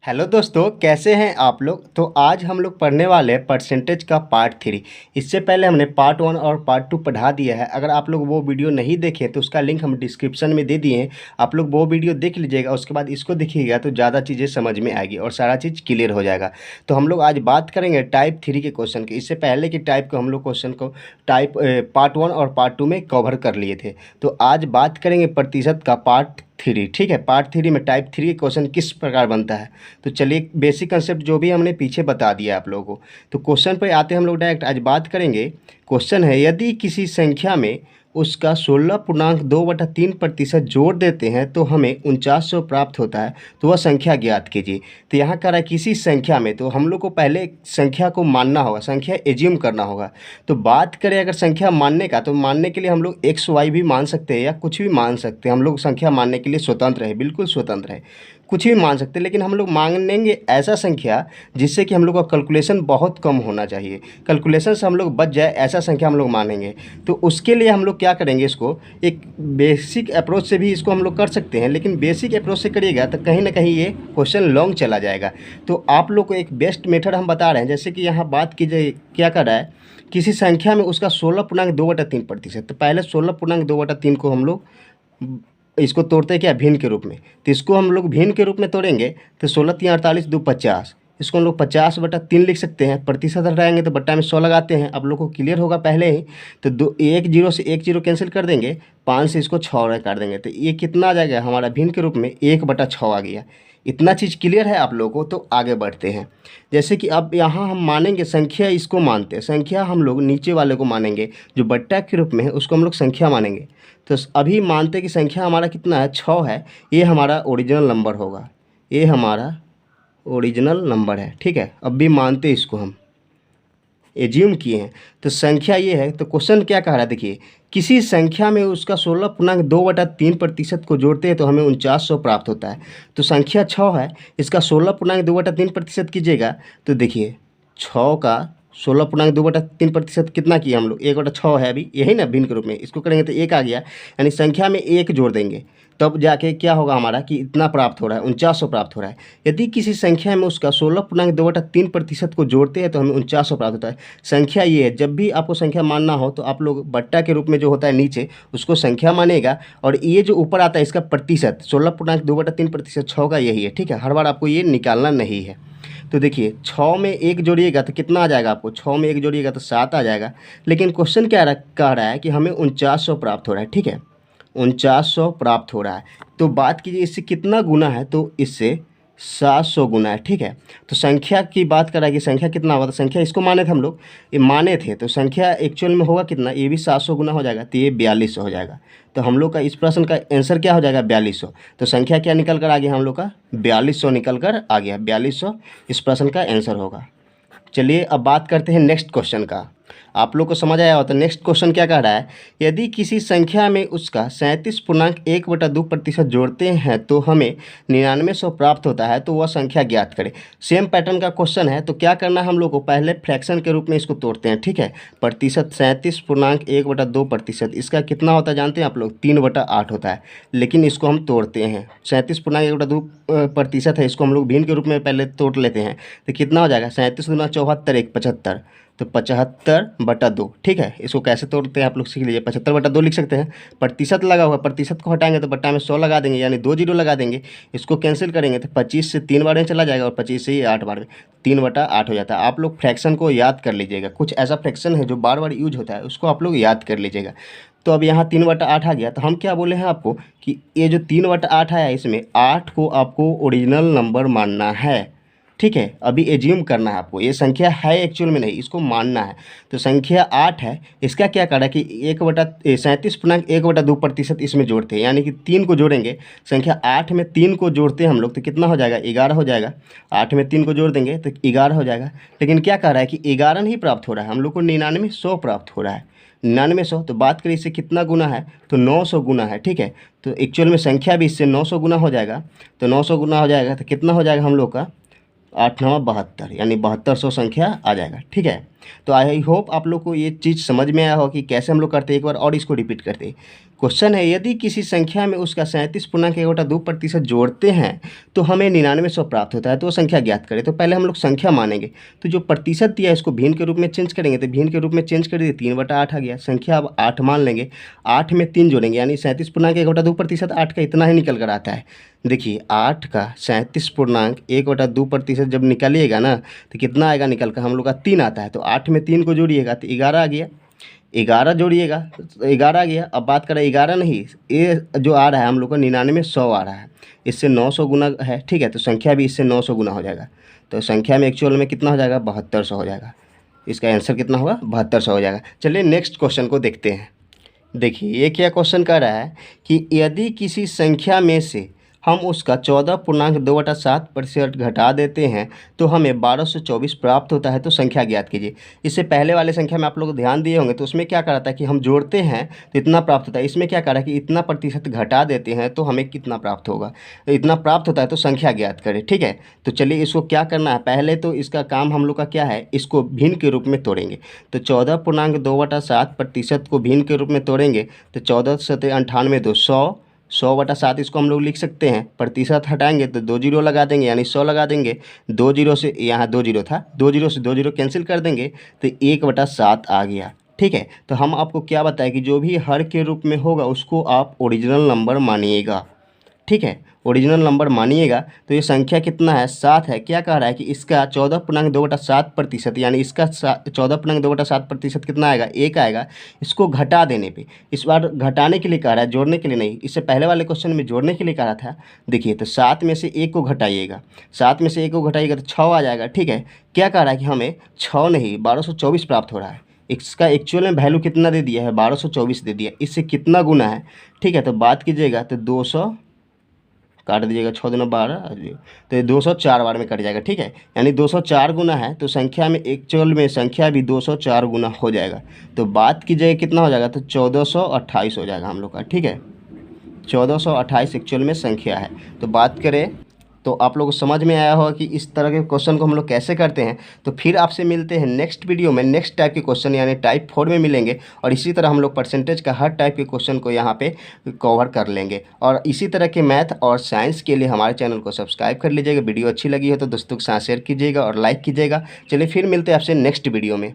Hello दोस्तों, कैसे हैं आप लोग। तो आज हम लोग पढ़ने वाले हैं परसेंटेज का पार्ट 3। इससे पहले हमने पार्ट 1 और पार्ट 2 पढ़ा दिया है। अगर आप लोग वो वीडियो नहीं देखे तो उसका लिंक हम डिस्क्रिप्शन में दे दिए हैं। आप लोग वो वीडियो देख लीजिएगा, उसके बाद इसको देखिएगा तो ज़्यादा चीज़ें समझ में आएगी और सारा चीज़ क्लियर हो जाएगा। तो हम लोग आज बात करेंगे टाइप 3 के क्वेश्चन की। इससे पहले की टाइप को हम लोग क्वेश्चन को टाइप पार्ट 1 और पार्ट 2 में कवर कर लिए थे। तो आज बात करेंगे प्रतिशत का पार्ट 3। ठीक है, पार्ट 3 में टाइप 3 के क्वेश्चन किस प्रकार बनता है। तो चलिए, बेसिक कंसेप्ट जो भी हमने पीछे बता दिया आप लोगों को। तो क्वेश्चन पर आते हैं हम लोग डायरेक्ट। आज बात करेंगे, क्वेश्चन है यदि किसी संख्या में उसका 16.2/3% जोड़ देते हैं तो हमें 4900 प्राप्त होता है, तो वह संख्या ज्ञात कीजिए। तो यहाँ कह रहा है किसी संख्या में, तो हम लोग को पहले संख्या को मानना होगा, संख्या एज्यूम करना होगा। तो बात करें अगर संख्या मानने का, तो मानने के लिए हम लोग एक्स वाई भी मान सकते हैं या कुछ भी मान सकते हैं। हम लोग संख्या मानने के लिए स्वतंत्र है, बिल्कुल स्वतंत्र है, कुछ भी मान सकते हैं। लेकिन हम लोग मांगेंगे ऐसा संख्या जिससे कि हम लोग का कैलकुलेशन बहुत कम होना चाहिए, कैलकुलेशन से हम लोग बच जाए, ऐसा संख्या हम लोग मानेंगे। तो उसके लिए हम लोग क्या करेंगे, इसको एक बेसिक अप्रोच से भी इसको हम लोग कर सकते हैं। लेकिन बेसिक अप्रोच से करिएगा तो कहीं ना कहीं ये क्वेश्चन लॉन्ग चला जाएगा। तो आप लोग को एक बेस्ट मेथड हम बता रहे हैं। जैसे कि यहाँ बात कीजिए, क्या कर रहा है, किसी संख्या में उसका 16.2/3%। तो पहले 16.2/3 को हम लोग इसको तोड़ते हैं क्या, भिन्न के रूप में। तो इसको हम लोग भिन्न के रूप में तोड़ेंगे तो 16×3 = 48, 2 50। इसको हम लोग 50/3 लिख सकते हैं। प्रतिशत हटाएंगे तो बट्टा में 100 लगाते हैं। आप लोग को क्लियर होगा पहले ही। तो दो, एक जीरो से एक जीरो कैंसिल कर देंगे, 5 से इसको 6 काट देंगे। तो ये कितना आ जाएगा हमारा भिन्न के रूप में, 1/6 आ गया। इतना चीज़ क्लियर है आप लोगों को। तो आगे बढ़ते हैं। जैसे कि अब यहाँ हम मानेंगे संख्या, इसको मानते हैं संख्या, हम लोग नीचे वाले को मानेंगे जो बट्टा के रूप में है, उसको हम लोग संख्या मानेंगे। तो अभी मानते हैं कि संख्या हमारा कितना है, 6 है। ये हमारा ओरिजिनल नंबर होगा, ये हमारा ओरिजिनल नंबर है। ठीक है, अब भी मानते हैं इसको, हम एज्यूम किए हैं। तो संख्या ये है। तो क्वेश्चन क्या कह रहा है, देखिए किसी संख्या में उसका 16.2/3% को जोड़ते हैं तो हमें 4900 प्राप्त होता है। तो संख्या 6 है, इसका 16.2/3% कीजिएगा तो देखिए 6 का 16.2/3% कितना किया हम लोग, 1/6 है अभी, यही ना भिन्न के रूप में। इसको करेंगे तो 1 आ गया, यानी संख्या में 1 जोड़ देंगे तब जाके क्या होगा हमारा कि इतना प्राप्त हो रहा है, 4900 प्राप्त हो रहा है। यदि किसी संख्या में उसका 16.2/3% को जोड़ते हैं तो हमें 4900 प्राप्त होता है। संख्या ये है, जब भी आपको संख्या मानना हो तो आप लोग बट्टा के रूप में जो होता है नीचे, उसको संख्या मानेगा। और ये जो ऊपर आता है इसका प्रतिशत, 16.2/3% 6 का यही है। ठीक है, हर बार आपको ये निकालना नहीं है। तो देखिए 6 में 1 जोड़िएगा तो कितना आ जाएगा आपको, 6 में 1 जोड़िएगा तो 7 आ जाएगा। लेकिन क्वेश्चन क्या कह रहा है कि हमें 4900 प्राप्त हो रहा है। ठीक है, 4900 प्राप्त हो रहा है। तो बात कीजिए इससे कितना गुना है, तो इससे 700 गुना है। ठीक है, तो संख्या की बात करा कि संख्या कितना होगा, तो संख्या इसको माने थे हम लोग, ये माने थे। तो संख्या एक्चुअल में होगा कितना, ये भी 700 गुना हो जाएगा, तो ये 4200 हो जाएगा। तो हम लोग का इस प्रश्न का आंसर क्या हो जाएगा, 4200। तो संख्या क्या निकल कर आ गया हम लोग का, 4200 निकल कर आ गया। 4200 इस प्रश्न का आंसर होगा। चलिए अब बात करते हैं नेक्स्ट क्वेश्चन का। आप लोग को समझ आया हो तो नेक्स्ट क्वेश्चन क्या कह रहा है, यदि किसी संख्या में उसका 37.1/2% जोड़ते हैं तो हमें 9900 प्राप्त होता है, तो वह संख्या ज्ञात करें। सेम पैटर्न का क्वेश्चन है। तो क्या करना है हम लोग को, पहले फ्रैक्शन के रूप में इसको तोड़ते हैं। ठीक है, प्रतिशत 37.1/2%, इसका कितना होता है जानते हैं आप लोग, 3/8 होता है। लेकिन इसको हम तोड़ते हैं, 37.1/2% है, इसको हम लोग भिन्न के रूप में पहले तोड़ लेते हैं। तो कितना हो जाएगा, 37 × 74 = 75, तो 75/2। ठीक है, इसको कैसे तोड़ते हैं आप लोग सीख लीजिए। 75/2 लिख सकते हैं। प्रतिशत लगा हुआ, प्रतिशत को हटाएंगे तो बट्टा में 100 लगा देंगे, यानी 2 जीरो लगा देंगे। इसको कैंसिल करेंगे तो 25 से 3 बार में चला जाएगा और 25 से 8 बार में, 3/8 हो जाता है। आप लोग फ्रैक्शन को याद कर लीजिएगा, कुछ ऐसा फ्रैक्शन है जो बार बार यूज होता है, उसको आप लोग याद कर लीजिएगा। तो अब यहाँ 3/8 आ गया। तो हम क्या बोले हैं आपको कि ये जो 3/8 आया, इसमें 8 को आपको ओरिजिनल नंबर मानना है। ठीक है, अभी एज्यूम करना है आपको, ये संख्या है एक्चुअल में नहीं, इसको मानना है। तो संख्या 8 है, इसका क्या करा कि 37.1/2% इसमें जोड़ते हैं, यानी कि 3 को जोड़ेंगे। संख्या 8 में 3 को जोड़ते हैं हम लोग तो कितना हो जाएगा, 11 हो जाएगा। 8 में 3 को जोड़ देंगे तो 11 हो जाएगा। लेकिन क्या कह रहा है कि 11 नहीं प्राप्त हो रहा है, हम लोग को 9900 प्राप्त हो रहा है। 9900, तो बात करें इससे कितना गुना है, तो 900 गुना है। ठीक है, तो एक्चुअल में संख्या भी इससे 900 गुना हो जाएगा। तो 900 गुना हो जाएगा तो कितना हो जाएगा हम लोग का, 8×9 = 72, यानी 7200 संख्या आ जाएगा। ठीक है, तो आई होप आप लोग को ये चीज़ समझ में आया हो कि कैसे हम लोग करते हैं। एक बार और इसको रिपीट करते हैं। क्वेश्चन है यदि किसी संख्या में उसका 37.1/2% जोड़ते हैं तो हमें 9900 प्राप्त होता है, तो वो संख्या ज्ञात करें। तो पहले हम लोग संख्या मानेंगे, तो जो प्रतिशत दिया है इसको भिन्न के रूप में चेंज करेंगे, तो भिन्न के रूप में चेंज कर दिए 3/8 आ गया। संख्या अब 8 मान लेंगे, 8 में 3 जोड़ेंगे यानी 37.1/2%, 8 का इतना ही निकल कर आता है। देखिए 8 का 37.1/2% जब निकलिएगा ना तो कितना आएगा निकल कर, हम लोग का 3 आता है। तो 8 में 3 को जोड़िएगा तो 11 आ गया, 11 जोड़िएगा तो 11 आ गया। अब बात करें 11 नहीं, ये जो आ रहा है हम लोग को 9900 आ रहा है, इससे 900 गुना है, ठीक है। तो संख्या भी इससे 900 गुना हो जाएगा, तो संख्या में एक्चुअल में कितना हो जाएगा, 7200 हो जाएगा। इसका आंसर कितना होगा, 7200 हो जाएगा। चलिए नेक्स्ट क्वेश्चन को देखते हैं। देखिए ये क्या क्वेश्चन कह रहा है कि यदि किसी संख्या में से हम उसका 14.2/7% घटा देते हैं तो हमें 1224 प्राप्त होता है, तो संख्या ज्ञात कीजिए। इससे पहले वाले संख्या में आप लोग ध्यान दिए होंगे तो उसमें क्या कर रहा था कि हम जोड़ते हैं तो इतना प्राप्त होता है। इसमें क्या कर रहा है कि इतना प्रतिशत घटा देते हैं तो हमें कितना प्राप्त होगा, तो इतना प्राप्त होता है, तो संख्या ज्ञात करें, ठीक है। तो चलिए इसको क्या करना है, पहले तो इसका काम हम लोग का क्या है, इसको भिन्न के रूप में तोड़ेंगे। तो 14.2/7% को भिन्न के रूप में तोड़ेंगे तो 14 सते 98 2 100/7 इसको हम लोग लिख सकते हैं। प्रतिशत हटाएंगे तो 2 जीरो लगा देंगे यानी 100 लगा देंगे। 2 जीरो से, यहाँ 2 जीरो था, 2 जीरो से 2 जीरो कैंसिल कर देंगे तो 1/7 आ गया, ठीक है। तो हम आपको क्या बताएं कि जो भी हर के रूप में होगा उसको आप ओरिजिनल नंबर मानिएगा, ठीक है, ओरिजिनल नंबर मानिएगा। तो ये संख्या कितना है, 7 है। क्या कह रहा है कि इसका 14.2/7% यानी इसका 14.2/7% कितना आएगा, 1 आएगा। इसको घटा देने पे, इस बार घटाने के लिए कह रहा है, जोड़ने के लिए नहीं। इससे पहले वाले क्वेश्चन में जोड़ने के लिए कह रहा था। देखिए तो 7 में से 1 को घटाइएगा, 7 में से 1 को घटाइएगा तो 6 आ जाएगा, ठीक है। क्या कह रहा है कि हमें 6 नहीं 1224 प्राप्त हो रहा है। इसका एक्चुअल में वैल्यू कितना दे दिया है, 1224 दे दिया। इससे कितना गुना है, ठीक है। तो बात कीजिएगा तो 200 काट दीजिएगा, 6 दूना 12, तो ये 204 बार में कट जाएगा, ठीक है। यानी 204 गुना है, तो संख्या में एक्चुअल में संख्या भी 204 गुना हो जाएगा। तो बात कीजिएगा कितना हो जाएगा, तो 1428 हो जाएगा हम लोग का, ठीक है। 1428 एक्चुअल में संख्या है। तो बात करें तो आप लोगों को समझ में आया होगा कि इस तरह के क्वेश्चन को हम लोग कैसे करते हैं। तो फिर आपसे मिलते हैं नेक्स्ट वीडियो में, नेक्स्ट टाइप के क्वेश्चन यानी टाइप 4 में मिलेंगे। और इसी तरह हम लोग परसेंटेज का हर टाइप के क्वेश्चन को यहाँ पे कवर कर लेंगे। और इसी तरह के मैथ और साइंस के लिए हमारे चैनल को सब्सक्राइब कर लीजिएगा। वीडियो अच्छी लगी हो तो दोस्तों के साथ शेयर कीजिएगा और लाइक कीजिएगा। चलिए फिर मिलते हैं आपसे नेक्स्ट वीडियो में।